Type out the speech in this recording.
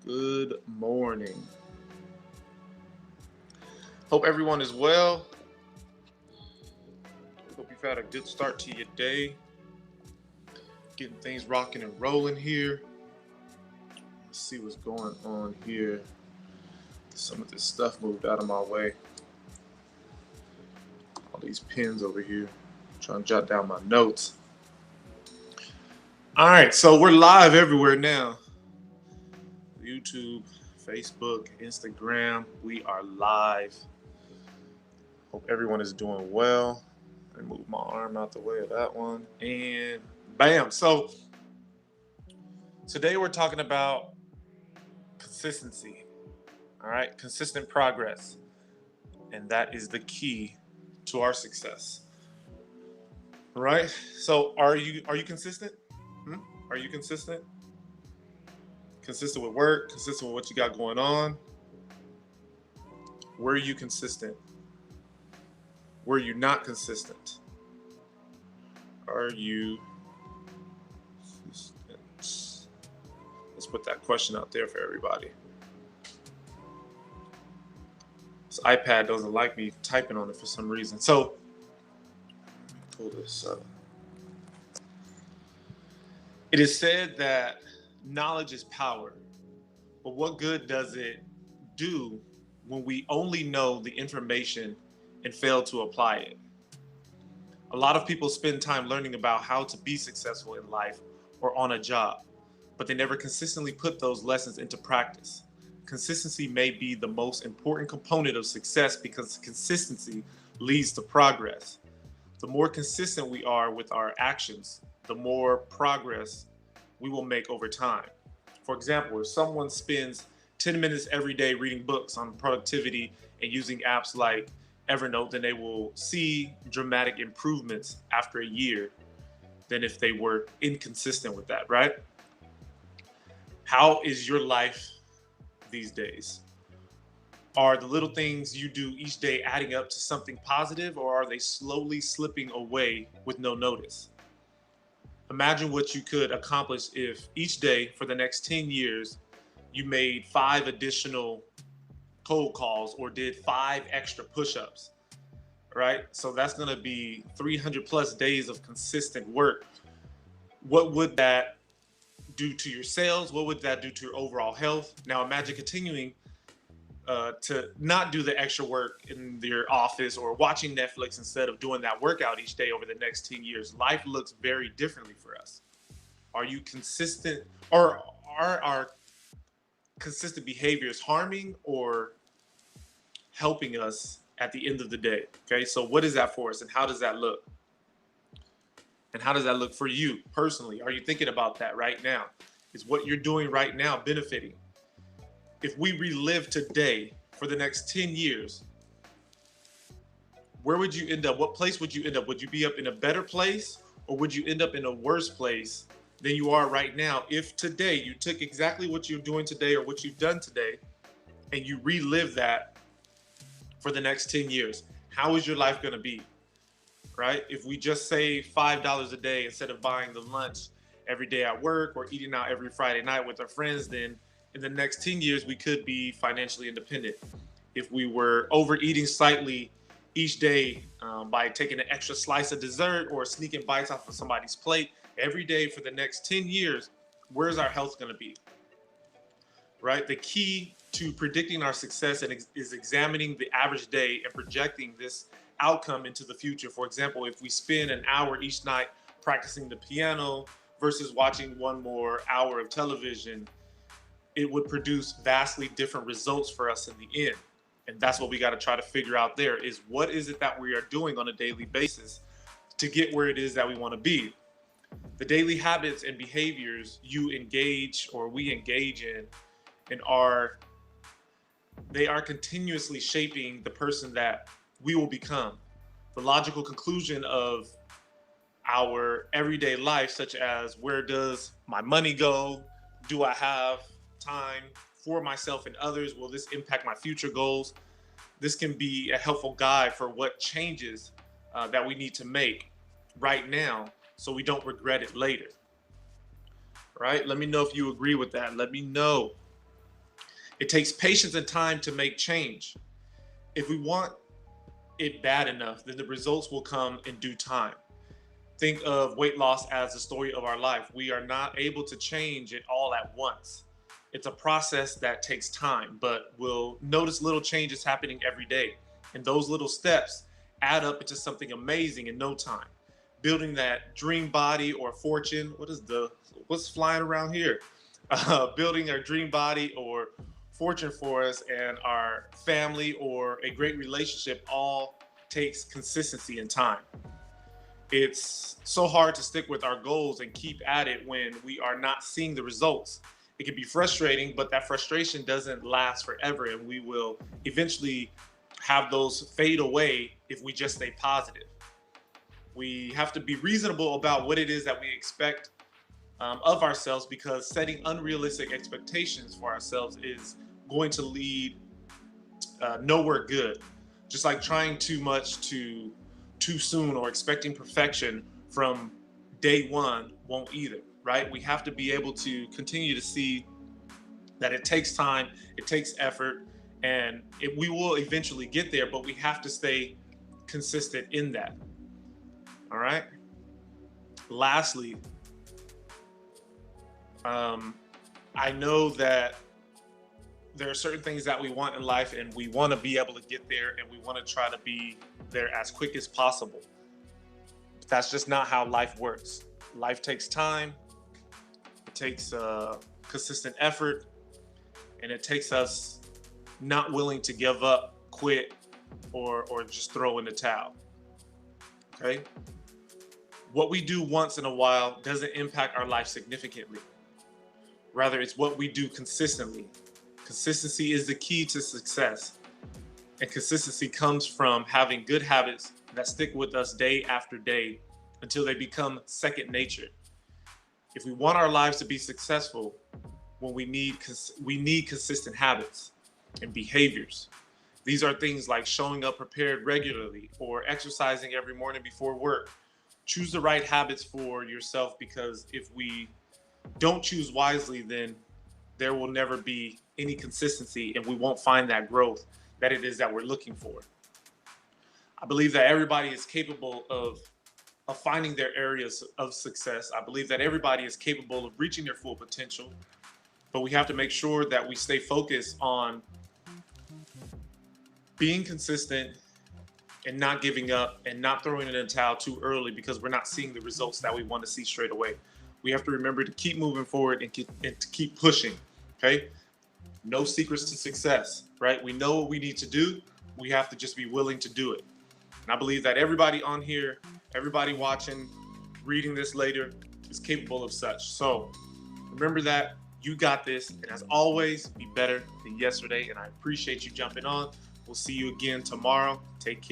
Good morning. Hope everyone is well. Hope you've had a good start to your day. Getting things rocking and rolling here. Let's see what's going on here. Some of this stuff moved out of my way. All these pins over here. Trying to jot down my notes. All right, so we're live everywhere now. YouTube, Facebook, Instagram. We are live. Hope everyone is doing well. I move my arm out the way of that one. And bam. So today we're talking about consistency. All right, consistent progress. And that is the key to our success. All right? So are you consistent? Are you consistent? Consistent with work, consistent with what you got going on? Were you consistent? Were you not consistent? Are you consistent? Let's put that question out there for everybody. This iPad doesn't like me typing on it for some reason. So, let me pull this up. It is said that knowledge is power, but what good does it do when we only know the information and fail to apply it? A lot of people spend time learning about how to be successful in life or on a job, but they never consistently put those lessons into practice. Consistency may be the most important component of success because consistency leads to progress. The more consistent we are with our actions, the more progress we will make over time. For example, if someone spends 10 minutes every day reading books on productivity and using apps like Evernote, then they will see dramatic improvements after a year than if they were inconsistent with that, right? How is your life these days? Are the little things you do each day adding up to something positive, or are they slowly slipping away with no notice? Imagine what you could accomplish if each day for the next 10 years you made 5 additional cold calls or did 5 extra push-ups, right? So that's going to be 300 plus days of consistent work. What would that do to your sales? What would that do to your overall health? Now imagine continuing to not do the extra work in your office or watching Netflix instead of doing that workout each day over the next 10 years. Life looks very differently for us. Are you consistent, or are our consistent behaviors harming or helping us at the end of the day? Okay, so what is that for us and how does that look? And how does that look for you personally? Are you thinking about that right now? Is what you're doing right now benefiting? If we relive today for the next 10 years, where would you end up? What place would you end up? Would you be up in a better place, or would you end up in a worse place than you are right now if today you took exactly what you're doing today or what you've done today and you relive that for the next 10 years? How is your life going to be? Right? If we just save $5 a day instead of buying the lunch every day at work or eating out every Friday night with our friends, then in the next 10 years, we could be financially independent. If we were overeating slightly each day by taking an extra slice of dessert or sneaking bites off of somebody's plate every day for the next 10 years, where's our health going to be? Right? The key to predicting our success is examining the average day and projecting this outcome into the future. For example, if we spend an hour each night practicing the piano versus watching one more hour of television, it would produce vastly different results for us in the end. And that's what we got to try to figure out there is what is it that we are doing on a daily basis to get where it is that we want to be. The daily habits and behaviors you engage or we engage in and they are continuously shaping the person that we will become. The logical conclusion of our everyday life, such as where does my money go? Do I have time for myself and others? Will this impact my future goals? This can be a helpful guide for what changes that we need to make right now so we don't regret it later. Right? Let me know if you agree with that. Let me know. It takes patience and time to make change. If we want it bad enough, then the results will come in due time. Think of weight loss as the story of our life. We are not able to change it all at once. It's a process that takes time, but we'll notice little changes happening every day. And those little steps add up into something amazing in no time. Building that dream body or fortune. What's flying around here? Building our dream body or fortune for us and our family or a great relationship all takes consistency and time. It's so hard to stick with our goals and keep at it when we are not seeing the results. It can be frustrating, but that frustration doesn't last forever, and we will eventually have those fade away if we just stay positive. We have to be reasonable about what it is that we expect of ourselves, because setting unrealistic expectations for ourselves is going to lead nowhere good. Just like trying too much too soon or expecting perfection from day one won't either, right? We have to be able to continue to see that it takes time, it takes effort, and we will eventually get there, but we have to stay consistent in that. All right. Lastly, I know that there are certain things that we want in life and we want to be able to get there and we want to try to be there as quick as possible. But that's just not how life works. Life takes time, it takes consistent effort, and it takes us not willing to give up, quit, or just throw in the towel. Okay? What we do once in a while doesn't impact our life significantly. Rather, it's what we do consistently. Consistency is the key to success. And consistency comes from having good habits that stick with us day after day until they become second nature. If we want our lives to be successful, we need consistent habits and behaviors. These are things like showing up prepared regularly or exercising every morning before work. Choose the right habits for yourself, because if we don't choose wisely, then there will never be any consistency and we won't find that growth that it is that we're looking for. I believe that everybody is capable of finding their areas of success. I believe that everybody is capable of reaching their full potential, but we have to make sure that we stay focused on being consistent and not giving up and not throwing in the towel too early because we're not seeing the results that we want to see straight away. We have to remember to keep moving forward and to keep pushing. Okay? No secrets to success, right? We know what we need to do. We have to just be willing to do it. And I believe that everybody on here, everybody watching, reading this later, is capable of such. So remember that. You got this. And as always, be better than yesterday. And I appreciate you jumping on. We'll see you again tomorrow. Take care.